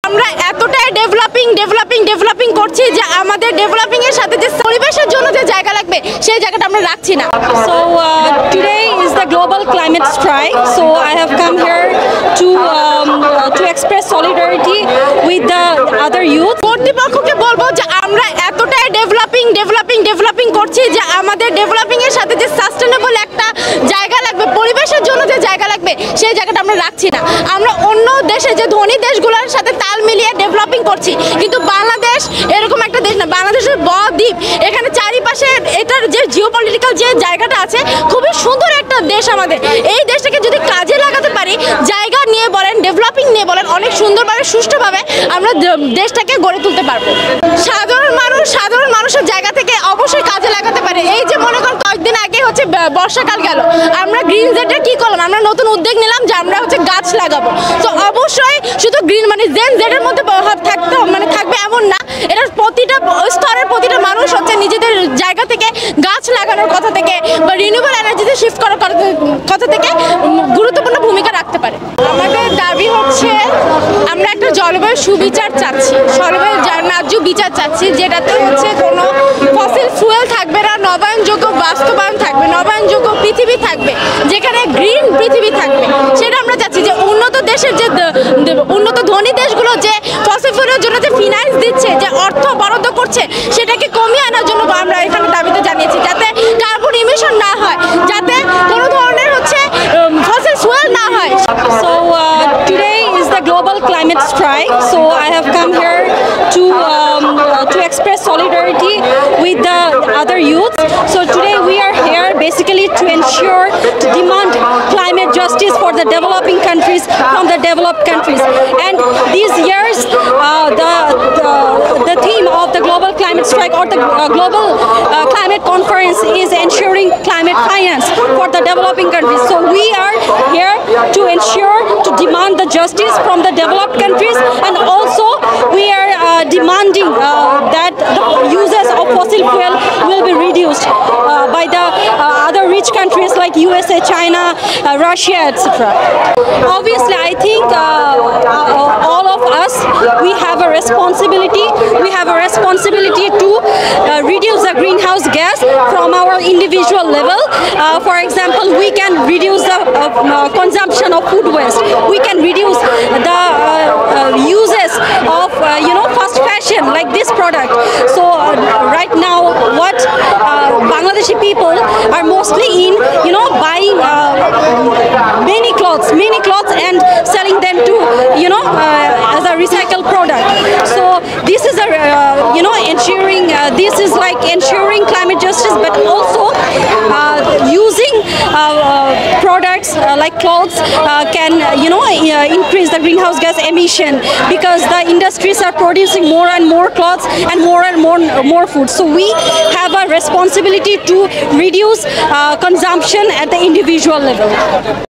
আমরা এতটাই ডেভেলপিং করছি যে আমাদের ডেভেলপিং এর সাথে যে পরিবেশের জন্য যে জায়গা লাগবে সেই জায়গাটা আমরা রাখছি না। So today is the global climate strike. So I have come here to express solidarity with the other youth. কর্তৃপক্ষকে বলবো যে আমরা এতটাই ডেভেলপিং করছি যে আমাদের ডেভেলপিং এর সাথে যে সাস্টেনেবল একটা জায়গা লাগবে, পরিবেশের জন্য যে জায়গা লাগবে সেই জায়গাটা আমরা রাখছি না। আমরা অন্য দেশে যে ধনী দেশগুলোর সাথে তাল মিলিয়ে ডেভেলপিং করছি, কিন্তু বাংলাদেশ এরকম একটা দেশ না। বাংলাদেশের দ্বীপ, এখানে চারিপাশে এটার যে জিওপলিটিক্যাল যে জায়গাটা আছে, খুবই সুন্দর একটা দেশ আমাদের। এই দেশটাকে যদি কাজে লাগাতে পারি, জায়গা নিয়ে বলেন, ডেভেলপিং নিয়ে বলেন, অনেক সুন্দরভাবে সুষ্ঠুভাবে আমরা দেশটাকে গড়ে তুলতে পারবো। সাধারণ মানুষের জায়গা থেকে অবশ্যই কাজে লাগাতে পারে। এই যে মনে করেন কয়েকদিন আগে হচ্ছে বর্ষাকাল গেল, আমরা গ্রিন জেডে কি করলাম, আমরা নতুন উদ্যোগ নিলাম যে আমরা হচ্ছে গাছ লাগাবো। তো অবশ্যই শুধু গ্রিন মানে জেডের মধ্যে থাকবে এমন না, এটা প্রতিটা স্তরের প্রতিটা মানুষ হচ্ছে নিজেদের জায়গা থেকে গাছ লাগানোর কথা থেকে বা রিনিউয়েবল এনার্জিতে শিফট করার কথা থেকে গুরুত্বপূর্ণ ভূমিকা রাখতে পারে। আমাদের দাবি হচ্ছে আমরা একটা জলবায়ু সুবিচার চাচ্ছি, জলবায়ু ন্যায্য বিচার চাচ্ছি, যেটাতে হচ্ছে কোনো ফসিল ফুয়েল থাকবে না, নবায়নযোগ্য বাস্তবায়ন থাকবে, নবায়নযোগ্য পৃথিবী থাকবে, যেখানে গ্রিন পৃথিবী থাকবে। সেটা আমরা চাচ্ছি যে উন্নত দেশের যে উন্নত ধনী দেশগুলো যে ফসিল ফুয়েলের জন্য যে ফিনান্স দিচ্ছে, যে অর্থ বরাদ্দ করছে, সেটাকে কমিয়ে আনার জন্য আমরা এখানে দাবিতে জানিয়েছি, যাতে কার্বন ইমিশন না হয়, যাতে কোনো ধরনের হচ্ছে ফসিল ফুয়েল না হয়। So today is the global climate strike. So I have come here to express solidarity with the other youth. So today we are here basically to demand climate justice for the developing countries from the developed countries. And these years, the theme of the global climate strike or the global climate conference is ensuring climate finance for the developing countries. So we are here to demand the justice from the developed countries, and also we are demanding that the uses of fossil fuel will be reduced by the other rich countries like USA, China, Russia, etc. Obviously, I think all of us, we have a responsibility. We have a responsibility to reduce the greenhouse gas from our individual level. For example, we can reduce the consumption of food waste. We can reduce the uses of fast fashion like this product. So right now, what Bangladeshi people are mostly in, buying many clothes and selling them to as a recycled product. So this is ensuring this is like ensuring climate justice, but also using products like clothes can increase the greenhouse gas emission, because the industries are producing more and more clothes and more food. So we have a responsibility to reduce consumption at the individual level.